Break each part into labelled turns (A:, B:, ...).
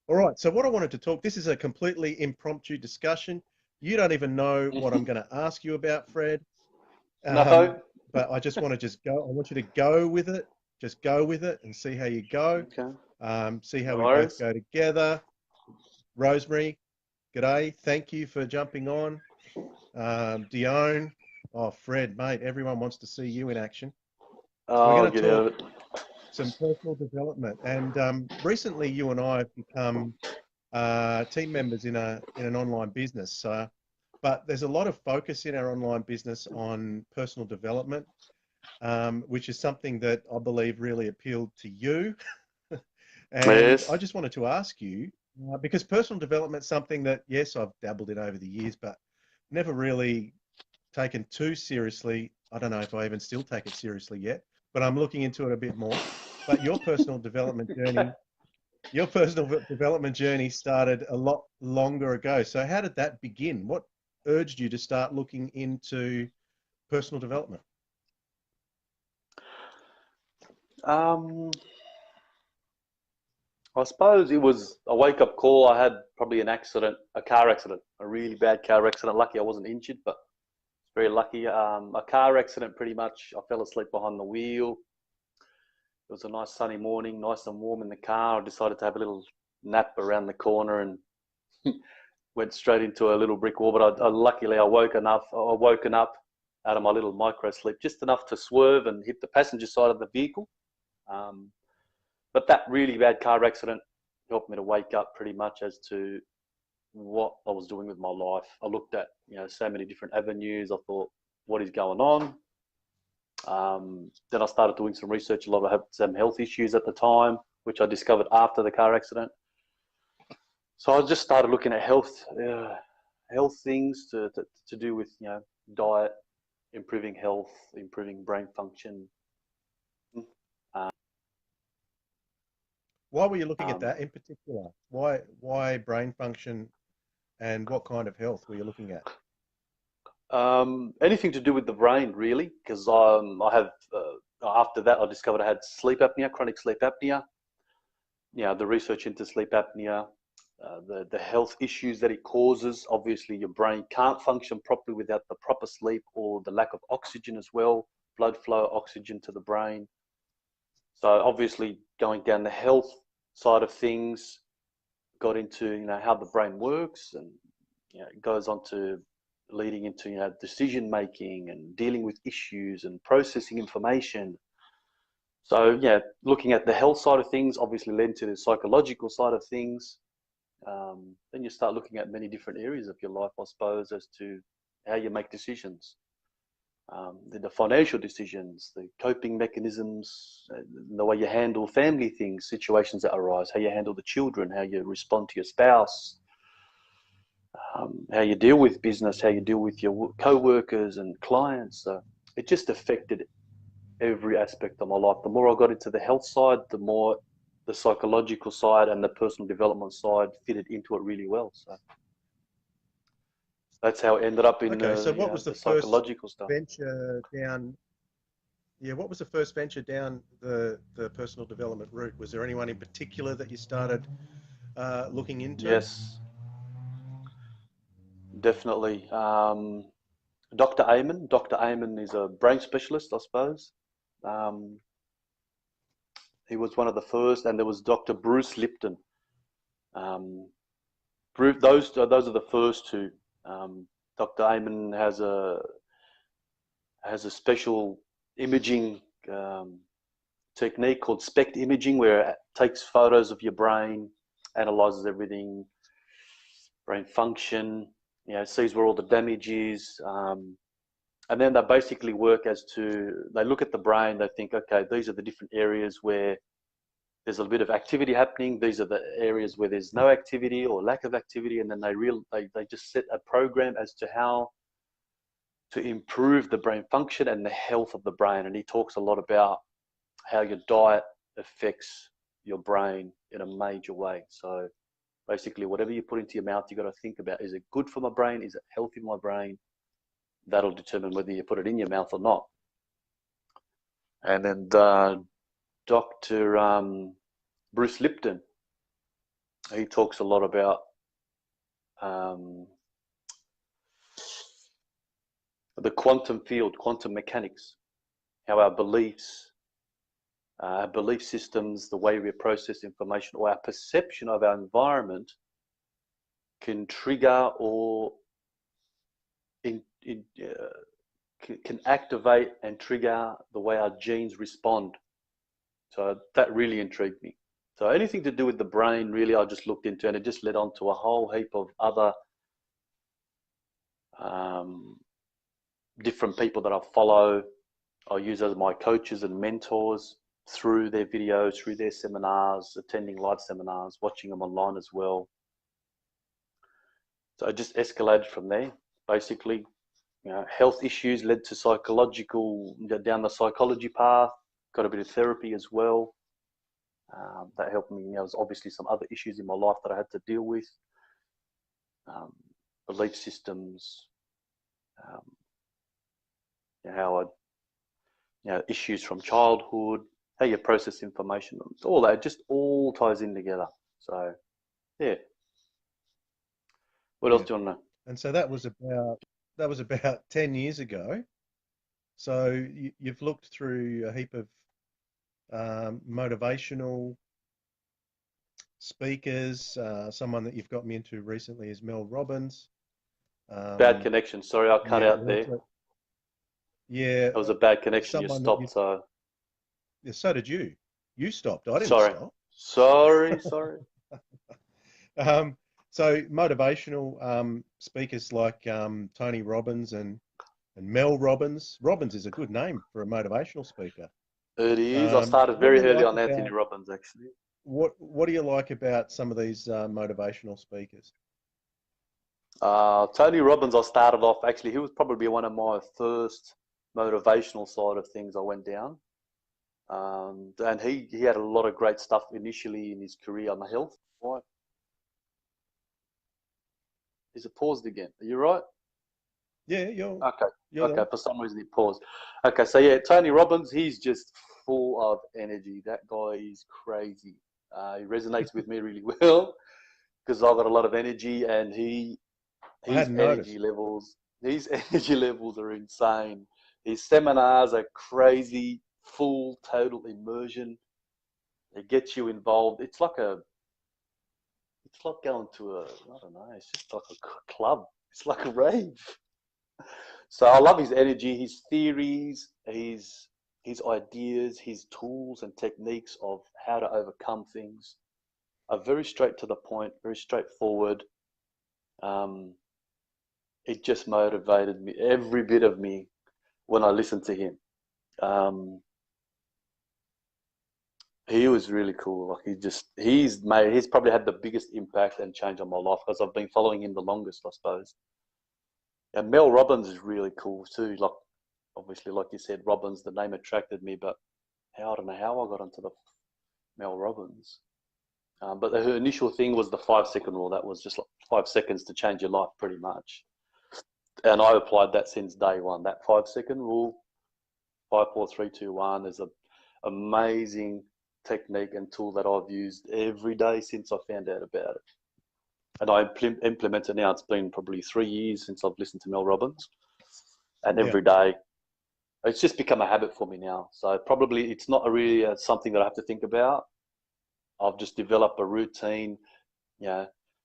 A: All right. So what I wanted to talk, this is a completely impromptu discussion. You don't even know what I'm going to ask you about, Fred. Um,
B: No?
A: but I just want to just go. I want you to go with it. Just go with it and see how you go.
B: Okay.
A: See how
B: No
A: we both
B: worries.
A: go together. Rosemary, g'day. Thank you for jumping on. Dione, oh, Fred, mate, everyone wants to see you in action. We're
B: I'll
A: going to
B: get out
A: talk
B: of it.
A: some personal development. And recently, you and I have become team members in an online business. But there's a lot of focus in our online business on personal development, which is something that I believe really appealed to you. And I
B: Yes.
A: just wanted to ask you, because personal development is something that, yes, I've dabbled in over the years, but never really taken too seriously. I don't know if I even still take it seriously yet, but I'm looking into it a bit more. But your personal development journey started a lot longer ago. So how did that begin? What urged you to start looking into personal development?
B: Um, I suppose it was a wake-up call. I had probably an accident, a car accident, a really bad car accident. Lucky I wasn't injured, but very lucky. A car accident, pretty much. I fell asleep behind the wheel. It was a nice sunny morning, nice and warm in the car. I decided to have a little nap around the corner and went straight into a little brick wall. But luckily, I woken up out of my little micro sleep, just enough to swerve and hit the passenger side of the vehicle. Um, but that really bad car accident helped me to wake up pretty much as to what I was doing with my life. I looked at so many different avenues. I thought, what is going on? Then I started doing some research. A lot of I had some health issues at the time, which I discovered after the car accident. So I just started looking at health things to do with diet, improving health, improving brain function.
A: Why were you looking at
B: Um,
A: that in particular? Why brain function and what kind of health were you looking at?
B: Anything to do with the brain, really, because I have. After that, I discovered I had sleep apnea, chronic sleep apnea. The research into sleep apnea, the health issues that it causes. Obviously, your brain can't function properly without the proper sleep or the lack of oxygen as well, blood flow, oxygen to the brain. So obviously, going down the health side of things, got into how the brain works, and it goes on to leading into decision making and dealing with issues and processing information. So looking at the health side of things obviously led to the psychological side of things. Then you start looking at many different areas of your life, I suppose, as to how you make decisions, the financial decisions, the coping mechanisms, the way you handle family things, situations that arise, how you handle the children, how you respond to your spouse, how you deal with business, how you deal with your co-workers and clients. So it just affected every aspect of my life. The more I got into the health side, the more the psychological side and the personal development side fitted into it really well. So that's how it ended up in
A: Okay, so what was the
B: the
A: first
B: psychological stuff.
A: venture down? Yeah, what was the first venture down the personal development route? Was there anyone in particular that you started looking into?
B: Yes, definitely. Dr. Amen. Dr. Amen is a brain specialist, I suppose. Um, he was one of the first, and there was Dr. Bruce Lipton. Um, those are the first two. Dr. Amen has a special imaging um, technique called SPECT imaging, where it takes photos of your brain, analyzes everything, brain function, sees where all the damage is, and then they basically work as to they look at the brain. They think, okay, these are the different areas where there's a bit of activity happening. These are the areas where there's no activity or lack of activity, and then they just set a program as to how to improve the brain function and the health of the brain. And he talks a lot about how your diet affects your brain in a major way. So basically, whatever you put into your mouth, you got to think about: is it good for my brain? Is it healthy for my brain? That'll determine whether you put it in your mouth or not. And then Dr. Bruce Lipton, he talks a lot about um, the quantum field, quantum mechanics, how our beliefs, our belief systems, the way we process information, or our perception of our environment can trigger or can activate and trigger the way our genes respond. So that really intrigued me. So anything to do with the brain, really, I just looked into, and it just led on to a whole heap of other different people that I follow. I use as my coaches and mentors through their videos, through their seminars, attending live seminars, watching them online as well. So it just escalated from there. Basically, health issues led to psychological, down the psychology path, got a bit of therapy as well. That helped me. There was obviously some other issues in my life that I had to deal with. Belief systems, how I, issues from childhood, how you process information, all that, just all ties in together. So, yeah. What else do you want to know?
A: And so that was about 10 years ago. So you've looked through a heap of motivational speakers. Someone that you've got me into recently is Mel Robbins.
B: Bad connection. Sorry, I cut out there.
A: Yeah,
B: It was a bad connection. You
A: someone
B: stopped. So
A: yeah, so did you. You stopped. I didn't
B: sorry.
A: stop.
B: Sorry.
A: So motivational speakers like Tony Robbins and Mel Robbins. Robbins is a good name for a motivational speaker.
B: It is. I started
A: What do
B: very
A: you
B: early
A: like
B: on Anthony
A: about
B: Robbins, actually.
A: what do you like about some of these motivational speakers?
B: Tony Robbins, I started off, actually, he was probably one of my first motivational side of things I went down. And he had a lot of great stuff initially in his career on the health. Why? Is it paused again? Are you right?
A: Yeah,
B: Okay.
A: you're
B: Okay.
A: there.
B: For some reason it paused. Okay. So yeah, Tony Robbins, he's just full of energy. That guy is crazy. He resonates with me really well because I've got a lot of energy, and
A: I
B: his
A: hadn't
B: energy
A: noticed.
B: levels, are insane. His seminars are crazy, full, total immersion. They get you involved. It's like going to I don't know, it's just like a club. It's like a rave. So I love his energy, his theories, his ideas, his tools and techniques of how to overcome things are very straight to the point, very straightforward. Um, it just motivated me, every bit of me, when I listened to him. Um, he was really cool. Like he's probably had the biggest impact and change on my life because I've been following him the longest, I suppose. And Mel Robbins is really cool too. Like obviously, like you said, Robbins, the name attracted me, but I don't know how I got onto the Mel Robbins. But her initial thing was the 5 second rule. That was just like 5 seconds to change your life, pretty much. And I applied that since day one. That 5 second rule, 5, 4, 3, 2, 1, is an amazing technique and tool that I've used every day since I found out about it. And I implement it now. It's been probably 3 years since I've listened to Mel Robbins, and
A: Yeah,
B: every day it's just become a habit for me now. So probably it's not really something that I have to think about. I've just developed a routine,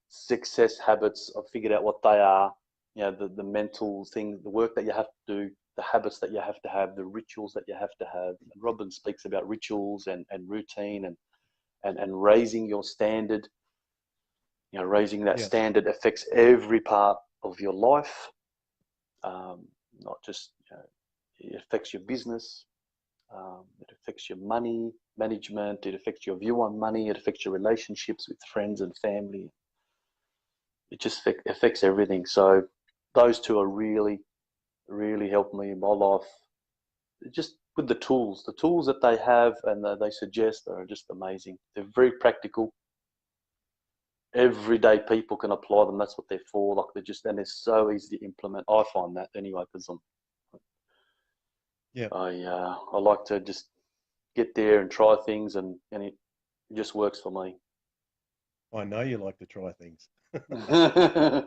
B: success habits. I've figured out what they are, the mental thing, the work that you have to do, the habits that you have to have, the rituals that you have to have. And Robin speaks about rituals and routine and raising your standard. Raising that
A: yeah,
B: standard affects every part of your life, not just, it affects your business, it affects your money management, it affects your view on money, it affects your relationships with friends and family. It just affects everything. So those two are really, really helped me in my life. Just with the tools that they have and they suggest are just amazing. They're very practical. Everyday people can apply them. That's what they're for. Like and they're so easy to implement. I find that anyway, because
A: yeah.
B: I like to just get there and try things, and it just works for me.
A: I know you like to try things.
B: Yeah,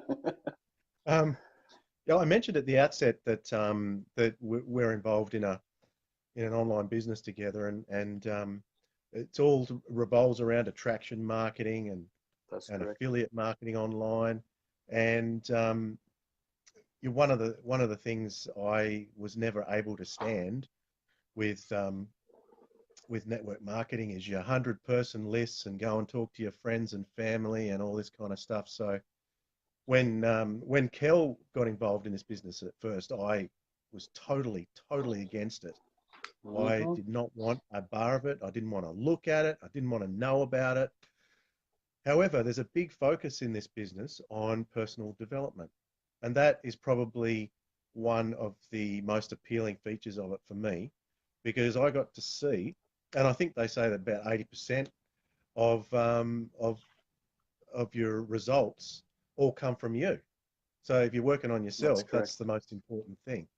A: Yeah, I mentioned at the outset that we're involved in an online business together, and it's all revolves around attraction marketing
B: that's
A: and
B: correct.
A: affiliate marketing online. And one of the things I was never able to stand with network marketing is your 100-person lists and go and talk to your friends and family and all this kind of stuff. So when Kel got involved in this business at first, I was totally against it. I
B: Hmm.
A: did not want a bar of it. I didn't want to look at it. I didn't want to know about it. However, there's a big focus in this business on personal development. And that is probably one of the most appealing features of it for me, because I got to see, and I think they say that about 80% of your results all come from you. So if you're working on
B: That's
A: yourself, that's
B: correct.
A: the most important thing.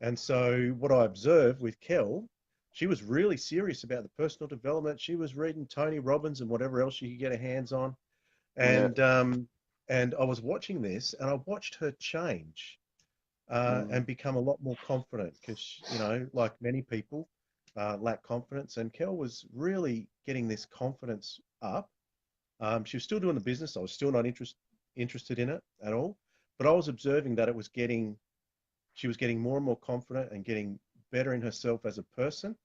A: And so what I observed with Kel, she was really serious about the personal development. She was reading Tony Robbins and whatever else she could get her hands on.
B: Yeah.
A: And I was watching this, and I watched her change
B: Mm.
A: and become a lot more confident, because, like many people, lack confidence. And Kel was really getting this confidence up. She was still doing the business. I was still not interested in it at all, but I was observing that she was getting more and more confident and getting better in herself as a person.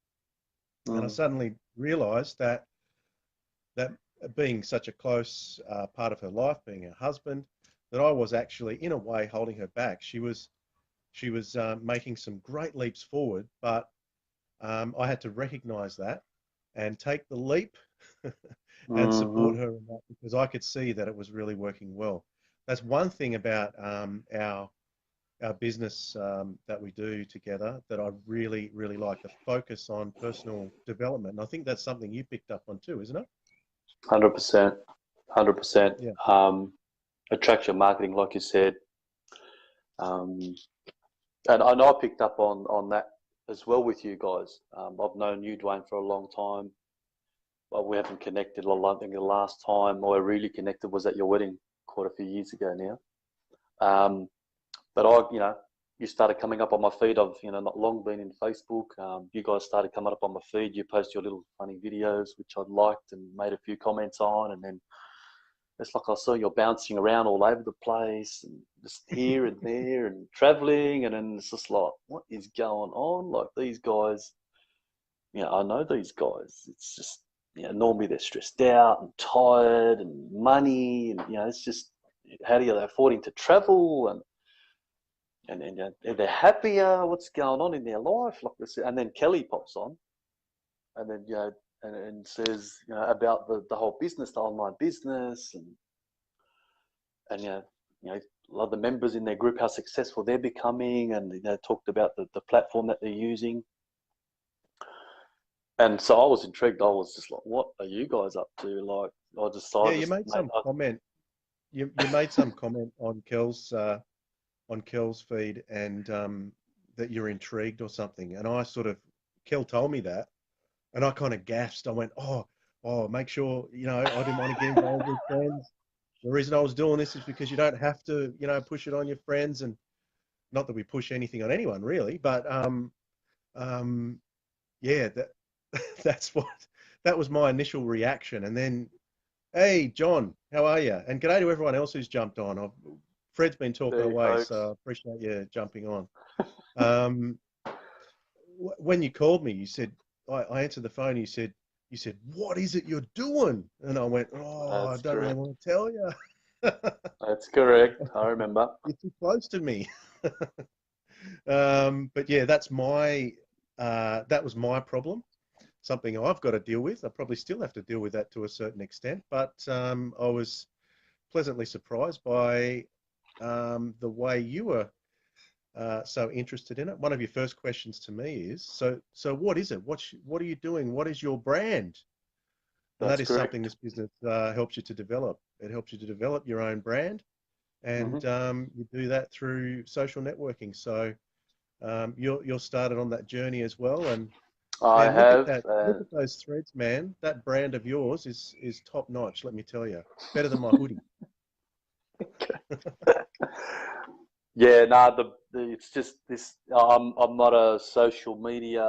A: And I
B: Mm.
A: suddenly realized that being such a close part of her life, being her husband, that I was actually, in a way, holding her back. She was making some great leaps forward, but I had to recognize that and take the leap and support
B: Hmm.
A: her in that, because I could see that it was really working well. That's one thing about our business that we do together that I really like, the focus on personal development. And I think that's something you picked up on too, isn't it?
B: 100%. 100%.
A: Yeah.
B: Attraction marketing, like you said. Um, and I know I picked up on that as well with you guys. I've known you, Dwayne, for a long time. But we haven't connected. I think the last time I really connected was at your wedding quite a few years ago now. Um, but you started coming up on my feed. I've, not long been in Facebook. You guys started coming up on my feed. You post your little funny videos, which I liked and made a few comments on. And then it's like I saw you're bouncing around all over the place and just here and there and traveling. And then it's just like, what is going on? Like these guys, I know these guys. It's just, normally they're stressed out and tired and money. And, it's just, how do you affording to travel? And they're happier. What's going on in their life? Like this, and then Kelly pops on, and then and says about the whole business, the online business, and a lot of the members in their group, how successful they're becoming, and talked about the platform that they're using. And so I was intrigued. I was just like, "What are you guys up to?" Like, I
A: Yeah, you
B: just
A: made
B: mate,
A: some comment. You made some comment on Kel's feed, and that you're intrigued or something. And I sort of, Kel told me that, and I kind of gasped. I went, oh, make sure, I didn't want to get involved with friends. The reason I was doing this is because you don't have to, push it on your friends. And not that we push anything on anyone really, but um, yeah, that's that was my initial reaction. And then, hey, John, how are you? And g'day to everyone else who's jumped on. Fred's been talking
B: hey
A: away, so I
B: folks.
A: appreciate you jumping on. Um, when you called me, you said, I answered the phone. You said, what is it you're doing? And I went, oh, I
B: That's
A: don't really
B: correct.
A: want to tell you.
B: That's correct. I remember.
A: You're too close to me. But yeah, that was my problem. Something I've got to deal with. I probably still have to deal with that to a certain extent. But I was pleasantly surprised by the way you were so interested in it. One of your first questions to me is, so what is it? What are you doing? What is your brand? And that
B: That's
A: is something
B: correct.
A: this business helps you to develop. It helps you to develop your own brand,
B: Hmm.
A: and you do that through social networking. So you're started on that journey as well, and
B: I
A: Man, look at
B: have.
A: that. Look at those threads, man. That brand of yours is top notch, let me tell you. Better than my hoodie.
B: Yeah, no, it's just this. I'm not a social media.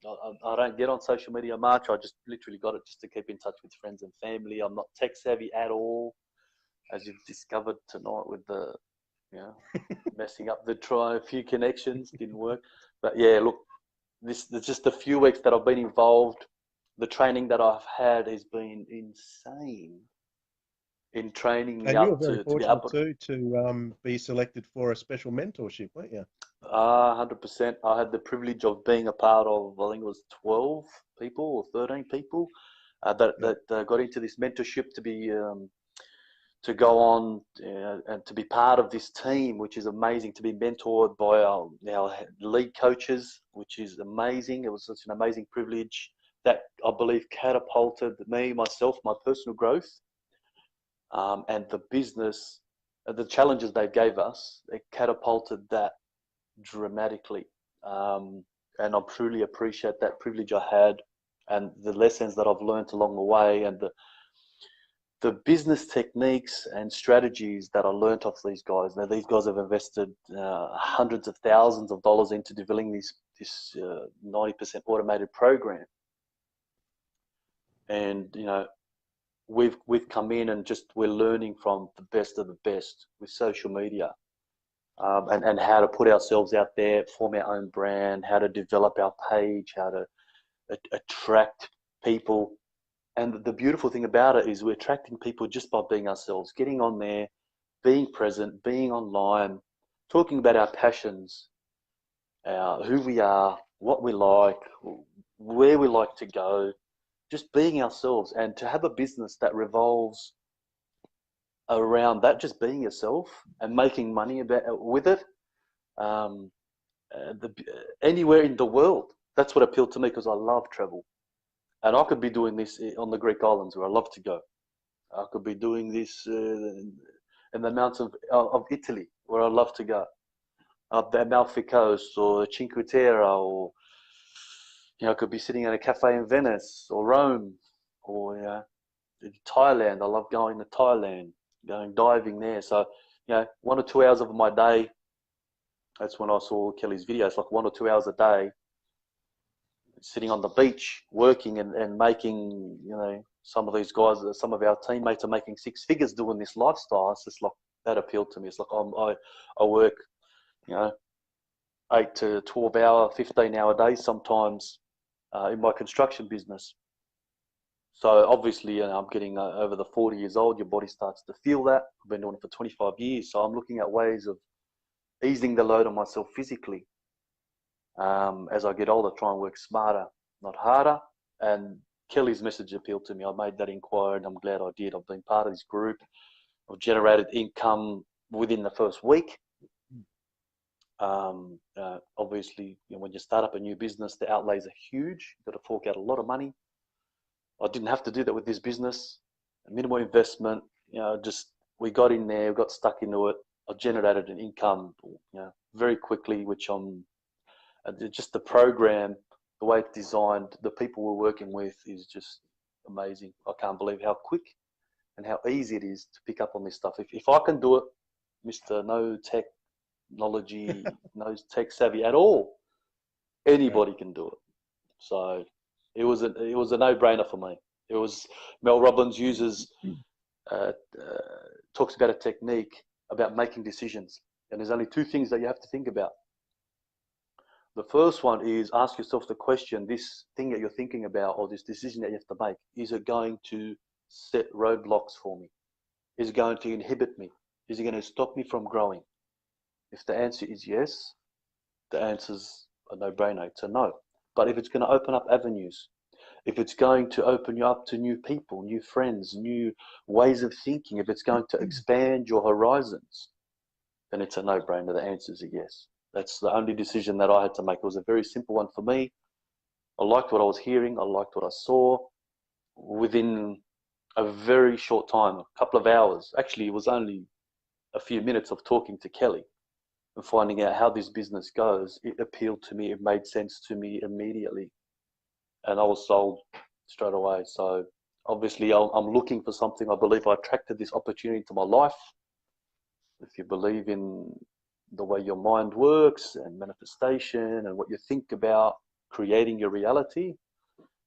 B: I don't get on social media much. I just literally got it just to keep in touch with friends and family. I'm not tech savvy at all, as you've discovered tonight with the, you know, messing up the try a few connections didn't work. But yeah, look, there's just a few weeks that I've been involved. The training that I've had has been insane in training me
A: And you were
B: up
A: very
B: to be up.
A: fortunate too to be selected for a special mentorship, weren't you?
B: 100%. I had the privilege of being a part of, I think it was 12 people or 13 people
A: Yeah.
B: that got into this mentorship to go on and to be part of this team, which is amazing, to be mentored by our lead coaches, which is amazing. It was such an amazing privilege that I believe catapulted me, myself, my personal growth, and the business, the challenges they gave us, it catapulted that dramatically. Um, and I truly appreciate that privilege I had and the lessons that I've learned along the way and the business techniques and strategies that I learned off these guys. Now, these guys have invested hundreds of thousands of dollars into developing this 90% automated program. And, you know, we've come in and just we're learning from the best of the best with social media. And how to put ourselves out there, form our own brand, how to develop our page, how to attract people. And the beautiful thing about it is we're attracting people just by being ourselves, getting on there, being present, being online, talking about our passions, who we are, what we like, where we like to go, just being ourselves. And to have a business that revolves around that, just being yourself and making money with it, um, anywhere in the world. That's what appealed to me because I love travel. And I could be doing this on the Greek islands where I love to go. I could be doing this in the mountains of Italy where I love to go. Up the Amalfi Coast or Cinque Terre, or I could be sitting at a cafe in Venice or Rome or in Thailand. I love going to Thailand, going diving there. So 1 or 2 hours of my day. That's when I saw Kelly's video. It's like 1 or 2 hours a day sitting on the beach working and making, some of these guys, some of our teammates are making six figures doing this lifestyle. It's just like, that appealed to me. It's like I work, 8 to 12 hour, 15-hour days sometimes in my construction business. So obviously, I'm getting over the 40 years old, your body starts to feel that. I've been doing it for 25 years. So I'm looking at ways of easing the load on myself physically. As I get older, try and work smarter, not harder. And Kelly's message appealed to me. I made that inquiry and I'm glad I did. I've been part of this group. I've generated income within the first week. Obviously, when you start up a new business, the outlays are huge. You've got to fork out a lot of money. I didn't have to do that with this business. Minimal investment, just we got in there, we got stuck into it. I generated an income, very quickly, which I'm just the program, the way it's designed, the people we're working with is just amazing. I can't believe how quick and how easy it is to pick up on this stuff. If I can do it, Mr. No technology, no tech savvy at all, anybody can do it. So it was a no-brainer for me. It was Mel Robbins talks about a technique about making decisions, and there's only two things that you have to think about. The first one is ask yourself the question, this thing that you're thinking about or this decision that you have to make, is it going to set roadblocks for me? Is it going to inhibit me? Is it going to stop me from growing? If the answer is yes, the answer's a no-brainer. It's a no. But if it's going to open up avenues, if it's going to open you up to new people, new friends, new ways of thinking, if it's going to expand your horizons, then it's a no-brainer. The answer is a yes. That's the only decision that I had to make. It was a very simple one for me. I liked what I was hearing. I liked what I saw. Within a very short time, a couple of hours, actually it was only a few minutes of talking to Kelly and finding out how this business goes, it appealed to me. It made sense to me immediately. and I was sold straight away. So obviously I'm looking for something. I believe I attracted this opportunity to my life. If you believe in the way your mind works and manifestation and what you think about creating your reality,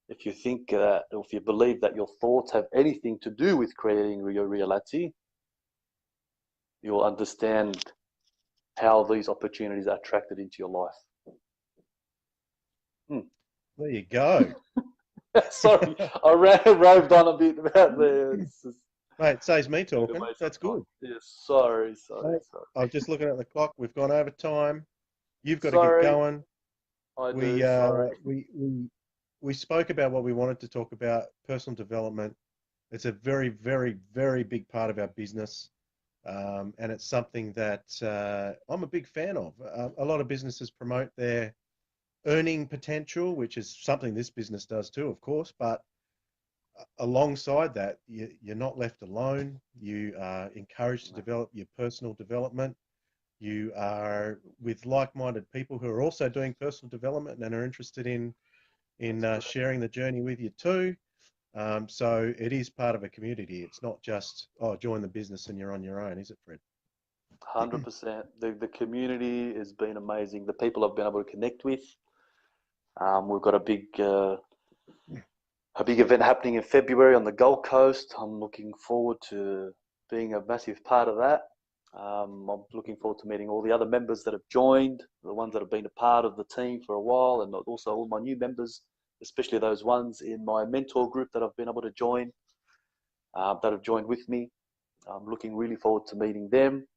B: if you think that, if you believe that your thoughts have anything to do with creating your reality, you'll understand how these opportunities are attracted into your life.
A: There you go.
B: Sorry, I roved on a bit about there.
A: Mate, it saves me talking. That's good.
B: Yeah, sorry.
A: Mate, I was just looking at the clock. We've gone over time. You've got to get
B: Sorry,
A: going.
B: sorry.
A: We spoke about what we wanted to talk about, personal development. It's a very, very, very big part of our business. And it's something that I'm a big fan of. A lot of businesses promote their earning potential, which is something this business does too, of course, but alongside that, you're not left alone. You are encouraged to develop your personal development. You are with like-minded people who are also doing personal development and are interested in sharing the journey with you too. So it is part of a community. It's not just, oh, join the business and you're on your own, is it, Fred?
B: 100%. The community has been amazing. The people I've been able to connect with. We've got a big event happening in February on the Gold Coast. I'm looking forward to being a massive part of that. I'm looking forward to meeting all the other members that have joined, the ones that have been a part of the team for a while, and also all my new members, especially those ones in my mentor group that I've been able to join, that have joined with me. I'm looking really forward to meeting them.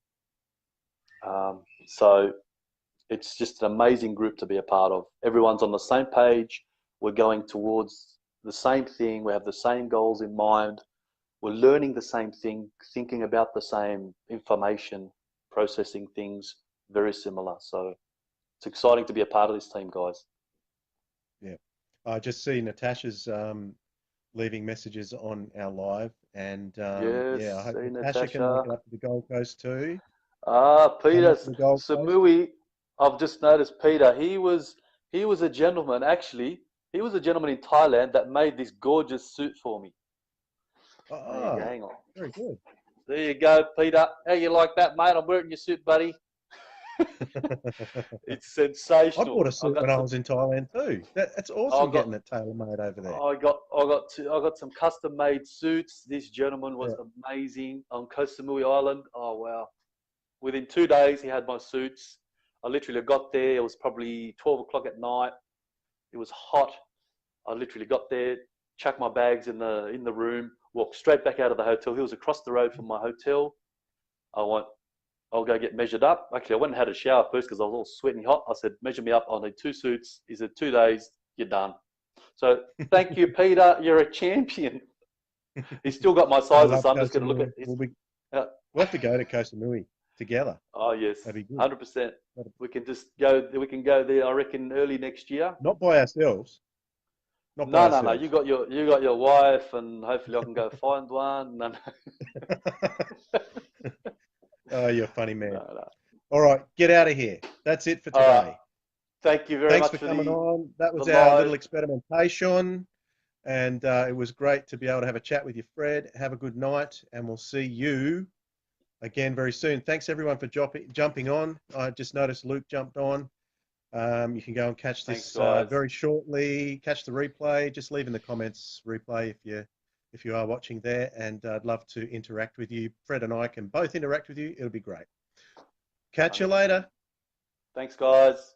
B: So it's just an amazing group to be a part of. Everyone's on the same page. We're going towards the same thing. We have the same goals in mind. We're learning the same thing, thinking about the same information, processing things very similar. So it's exciting to be a part of this team, guys.
A: Yeah. I just see Natasha's leaving messages on our live, and
B: Yes,
A: yeah, I hope
B: hey,
A: Natasha can make
B: Natasha.
A: it up to the Gold Coast too. Come
B: Peter
A: up to the Gold Coast.
B: Samui. I've just noticed Peter. He was a gentleman. Actually, he was a gentleman in Thailand that made this gorgeous suit for me. There you go.
A: Ah,
B: Hang on.
A: very good.
B: There you go, Peter. How you like that, mate? I'm wearing your suit, buddy. It's
A: I
B: sensational.
A: bought a suit when I was in Thailand too. That's
B: I
A: awesome
B: got
A: getting it tailor made over there.
B: I got some custom made suits. This gentleman was
A: Yeah.
B: amazing on Koh Samui Island. Oh wow! Within 2 days, he had my suits. I literally got there. It was probably 12 o'clock at night. It was hot. I literally got there, chucked my bags in the room, walked straight back out of the hotel. He was across the road from my hotel. I went, I'll go get measured up. Actually, I went and had a shower first because I was all sweating hot. I said, measure me up. I'll need 2 suits. He said, 2 days, you're done. So thank you, Peter. You're a champion. He's still got my
A: I
B: sizes,
A: love
B: so I'm
A: Koh
B: just going to look
A: Samui.
B: at his.
A: We'll have to go to Koh Samui together.
B: Oh yes,
A: That'd be good.
B: 100%. We can just go. We can go there. I reckon early next year.
A: Not by ourselves. Not by
B: No, no, no.
A: ourselves.
B: You got your wife, and hopefully I can go find one. No, no.
A: Oh, you're a funny man.
B: No, no.
A: All right, get out of here. That's it for
B: All right.
A: today.
B: Thank you very
A: Thanks
B: much
A: for coming on. That was
B: the
A: our
B: live.
A: little experimentation, and it was great to be able to have a chat with you, Fred. Have a good night, and we'll see you again very soon. Thanks everyone for jumping on. I just noticed Luke jumped on. You can go and catch
B: Thanks,
A: this
B: guys.
A: very shortly. Catch the replay. Just leave in the comments replay if you are watching there, and I'd love to interact with you. Fred and I can both interact with you. It'll be great. Catch you later.
B: Thanks, guys.